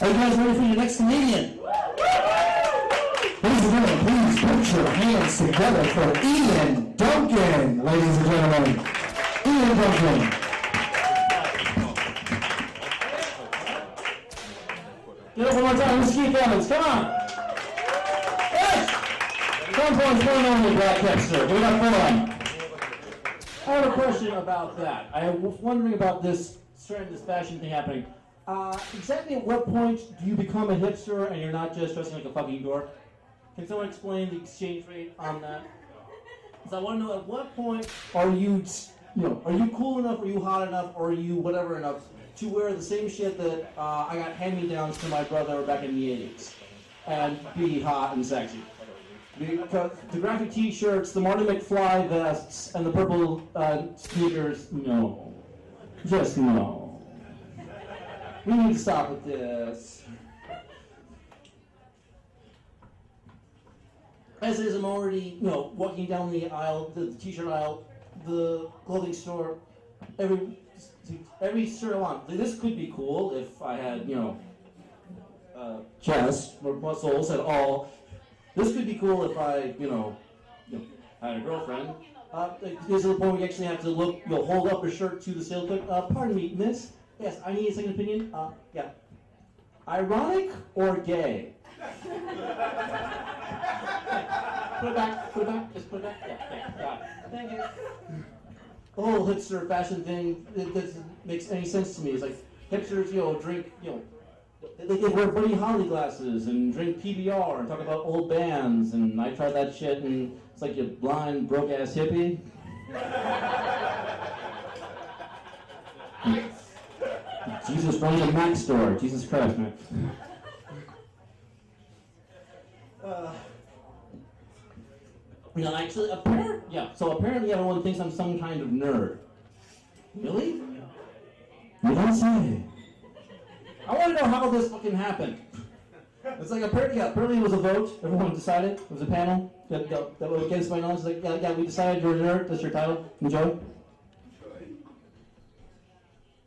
Are you guys ready for your next comedian? Ladies and gentlemen, please put your hands together for Ian Duncan, ladies and gentlemen. Ian Duncan. Get up one more time, let's keep Evans, come on! Yes! Some points, one only, Black Hipster. We got fun. I have a question about that. I was wondering about this fashion thing happening. Exactly at what point do you become a hipster and you're not just dressing like a fucking dork? Can someone explain the exchange rate on that? Because I want to know at what point are you cool enough, are you hot enough, or are you whatever enough to wear the same shit that I got hand-me-downs from my brother back in the 80s and be hot and sexy? Because the graphic t-shirts, the Marty McFly vests, and the purple sneakers, no. Just no. We need to stop with this. As is, I'm already, walking down the aisle, the t-shirt aisle, the clothing store, every shirt I want. This could be cool if I had, chest or muscles at all. This could be cool if I, had a girlfriend. This is the point we actually have to hold up a shirt to the sales clerk. Pardon me, miss. Yes, I need a second opinion. Yeah. Ironic or gay? Put it back. Just put it back. Yeah, got it. Thank you. The whole hipster fashion thing, it doesn't make any sense to me. It's like hipsters, drink, they wear Buddy Holly glasses and drink PBR and talk about old bands, and I tried that shit, and it's like you blind, broke-ass hippie. Jesus runs a Mac store. Jesus Christ, man. Apparently everyone thinks I'm some kind of nerd. Really? You don't say. I want to know how this fucking happened. It's like apparently it was a vote. Everyone decided. It was a panel that was against my knowledge. It's like, yeah, we decided you're a nerd. That's your title. Enjoy.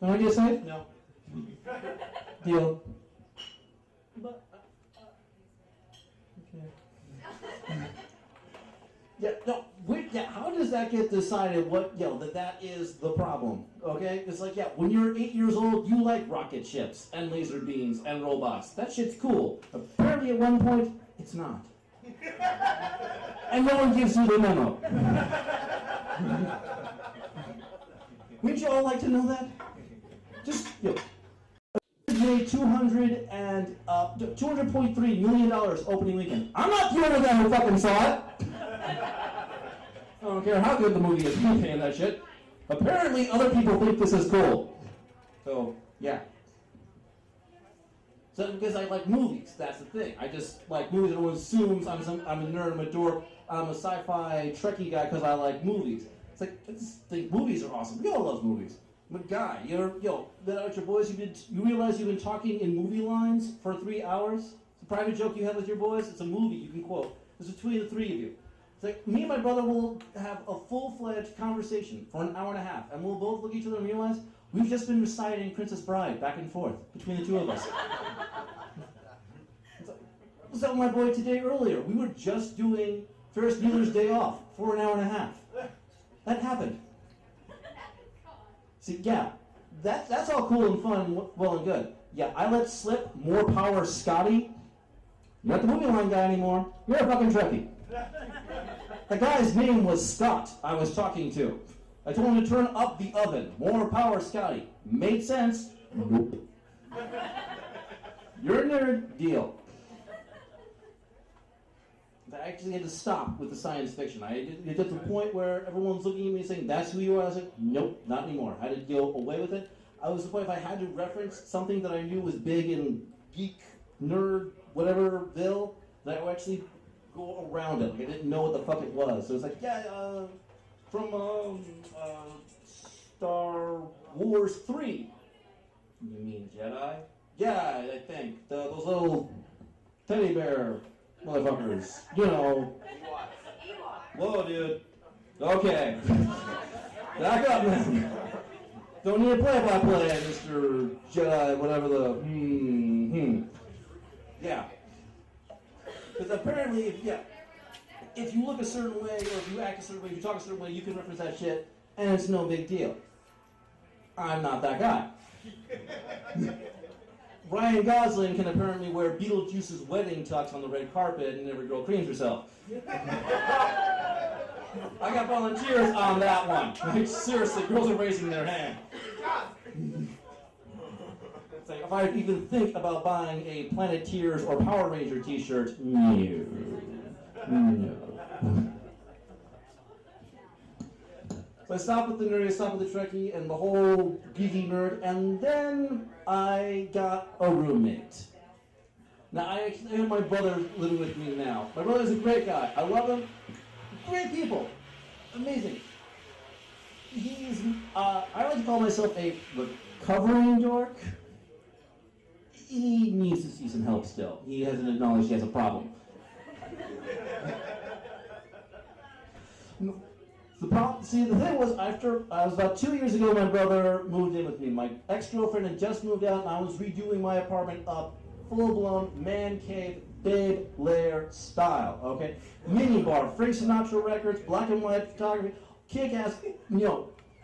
No idea, say? No. Deal. But, okay. How does that get decided that is the problem, okay? It's like, when you're 8 years old, you like rocket ships and laser beams and robots. That shit's cool. Apparently at one point, it's not. And no one gives you the memo. Wouldn't you all like to know that? Just, made $200.3 million opening weekend. I'm not the only guy who fucking saw it. I don't care how good the movie is, I'm paying that shit. Apparently, other people think this is cool. So, yeah. So, because I like movies, that's the thing. I just like movies. Everyone assumes I'm a nerd, I'm a dork, I'm a sci-fi Trekkie guy because I like movies. It's like, movies are awesome. We all love movies. But guy, been out with your boys, you realize you've been talking in movie lines for 3 hours? It's a private joke you have with your boys. It's a movie you can quote. It's between the three of you. It's like, me and my brother will have a full-fledged conversation for an hour and a half, and we'll both look at each other and realize we've just been reciting Princess Bride back and forth between the two of us. I was telling my boy today earlier, we were just doing Ferris Bueller's Day Off for an hour and a half. That happened. See, that's all cool and fun and well and good. Yeah, I let slip more power Scotty. You're not the movie line guy anymore. You're a fucking Trekkie. The guy's name was Scott I was talking to. I told him to turn up the oven. More power Scotty. Made sense. Nope. You're a nerd. Deal. I actually had to stop with the science fiction. It got to the point where everyone's looking at me saying, that's who you are? I was like, nope, not anymore. I had to go away with it. I was the point if I had to reference something that I knew was big in geek, nerd, whateverville, that I would actually go around it. Like I didn't know what the fuck it was. So it's like, from Star Wars 3. You mean Jedi? Yeah, I think. Those little teddy bear motherfuckers. Whoa, dude. Okay. Back up, man. Don't need a play-by-play, Mr. Jedi, whatever the... apparently, if you look a certain way, or if you act a certain way, if you talk a certain way, you can reference that shit, and it's no big deal. I'm not that guy. Ryan Gosling can apparently wear Beetlejuice's wedding tux on the red carpet and every girl creams herself. I got volunteers on that one. Like, seriously, girls are raising their hand. It's like, if I even think about buying a Planeteers or Power Ranger t-shirt, no. So I stopped with the nerdy, I stopped with the Trekkie, and the whole geeky nerd, and then I got a roommate. Now, I actually have my brother living with me now. My brother's a great guy. I love him. Great people. Amazing. He's, I like to call myself a recovering dork. He needs to see some help still. He hasn't acknowledged he has a problem. See, the thing was, after, I was about 2 years ago, my brother moved in with me. My ex-girlfriend had just moved out, and I was redoing my apartment up, full-blown man cave, big layer style, okay? Mini bar, Frank Sinatra records, black and white photography, kick-ass,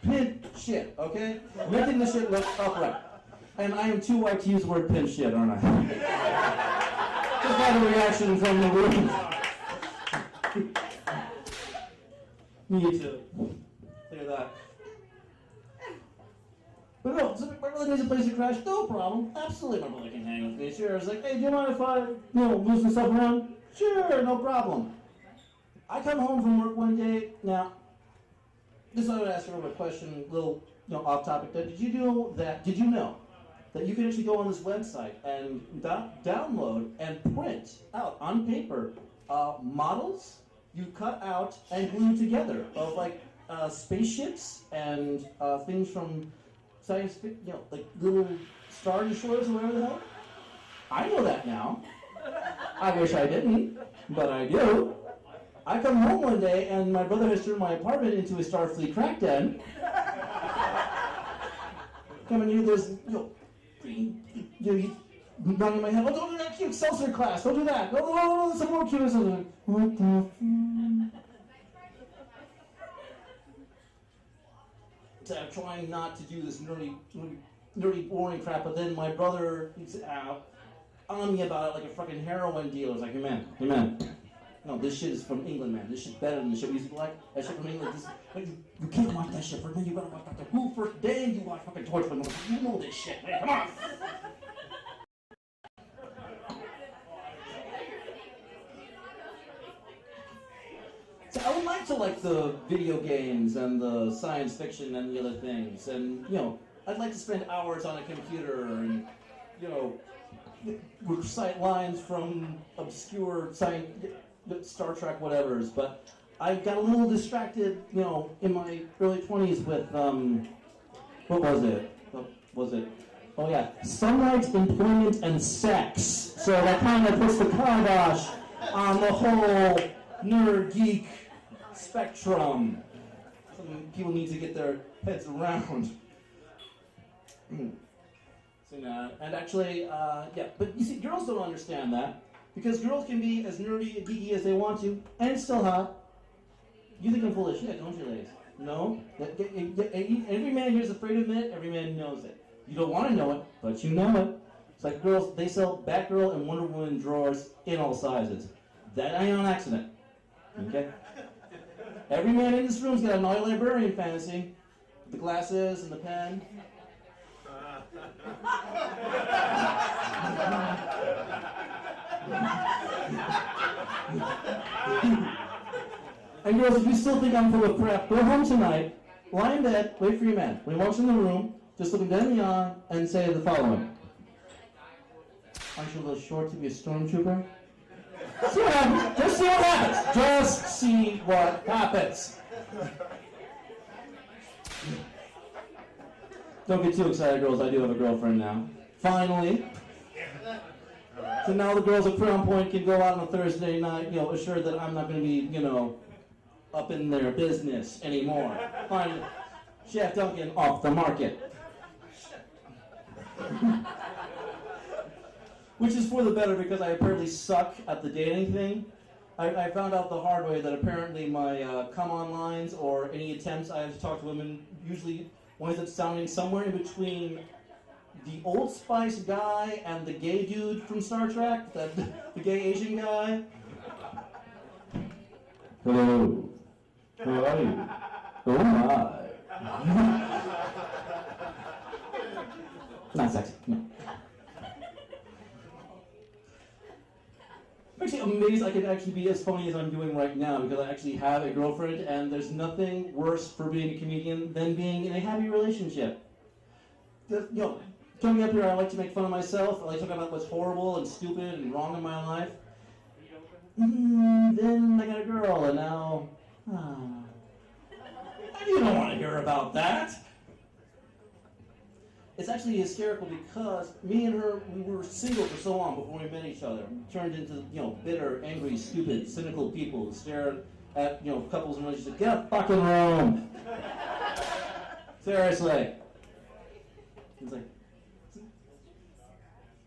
pimp shit, okay? Making the shit look upright. And I am too white to use the word pimp shit, aren't I? Just by the reaction from the room. Me too. Clear that. But no, so my brother needs a place to crash, no problem. Absolutely, my brother can hang with me. Sure. I was like, hey, do you mind if I, move some stuff around? Sure, no problem. I come home from work one day. Now, this I would ask her a question, a little, off topic. Did you know that you can actually go on this website and download and print out on paper models you cut out and glue together of like spaceships and things from science fiction, like little Star Destroyers or whatever the hell. I know that now. I wish I didn't, but I do. I come home one day and my brother has turned my apartment into a Starfleet crack den. Come in here, there's banging my head. Oh, don't do that cute seltzer class. Don't do that. No, some more cute. What the? So I'm trying not to do this nerdy, boring crap, but then my brother is on me about it like a fucking heroin dealer. It's like, hey man. No, this shit is from England, man. This shit's better than the shit we used to like. That shit from England. You can't watch that shit. Man, you gotta watch Doctor Who first. Then you watch fucking Torchwood. You know this shit, man. Come on. So I would like to like the video games and the science fiction and the other things, and I'd like to spend hours on a computer and recite lines from obscure science, Star Trek whatevers. But I got a little distracted, in my early 20s with what was it? Oh yeah, sunlight, employment, and sex. So that kind of puts the kibosh on the whole nerd geek spectrum. Something people need to get their heads around. And actually, but you see, girls don't understand that, because girls can be as nerdy and geeky as they want to, and still hot. You think I'm full of shit, don't you, ladies? No? Every man here is afraid to admit it, every man knows it. You don't want to know it, but you know it. It's like girls, they sell Batgirl and Wonder Woman drawers in all sizes. That ain't on accident. Okay? Every man in this room's got a naughty librarian fantasy. The glasses and the pen. And girls, if you still think I'm full of crap, go home tonight, lie in bed, wait for your man. When he walks in the room, just look him dead in the eye and say the following. Aren't you a little short to be a stormtrooper? See what happens. Just see what happens. Just see what happens. Don't get too excited, girls. I do have a girlfriend now. Finally. So now the girls at Crown Point can go out on a Thursday night, assured that I'm not going to be, up in their business anymore. Finally, Chef Duncan off the market. Which is for the better, because I apparently suck at the dating thing. I found out the hard way that apparently my come-on lines or any attempts I have to talk to women usually winds up sounding somewhere in between the Old Spice guy and the gay dude from Star Trek, the gay Asian guy. Hello. How are you? Oh my. Not sexy. No. I'm actually amazed I can actually be as funny as I'm doing right now because I actually have a girlfriend, and there's nothing worse for being a comedian than being in a happy relationship. Coming up here, I like to make fun of myself. I like to talk about what's horrible and stupid and wrong in my life. Then I got a girl, and now... You don't want to hear about that. It's actually hysterical because me and her, we were single for so long before we met each other. We turned into, bitter, angry, stupid, cynical people who stare at, couples and relationships. Get a fucking room. Seriously. It's like,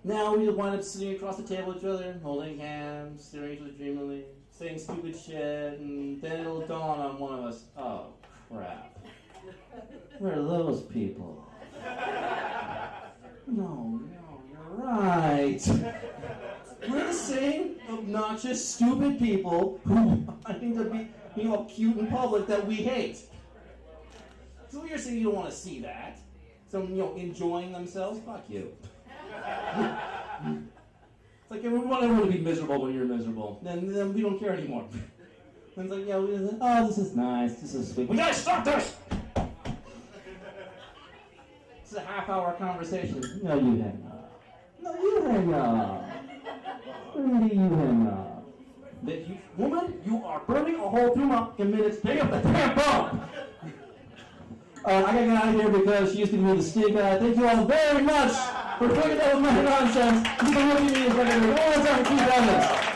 now we wind up sitting across the table with each other, holding hands, staring at each other dreamily, saying stupid shit, and then it'll dawn on one of us, oh, crap. Where are those people? No, you're right. We're the same obnoxious, stupid people who I think to be, cute in public that we hate. So you're saying you don't want to see that? Some, enjoying themselves? Fuck you. It's like, we want everyone to be miserable when you're miserable. Then we don't care anymore. And it's like, oh, this is nice, this is sweet. We gotta stop this! It's a half-hour conversation. No, you hang up. No, you hang up. Really, you hang up. Woman, you are burning a hole through my minutes. Pick up the damn phone! I gotta get out of here because she used to be the stink guy. Thank you all very much for putting up with my nonsense. You can look at me as like a all the time, 2 minutes.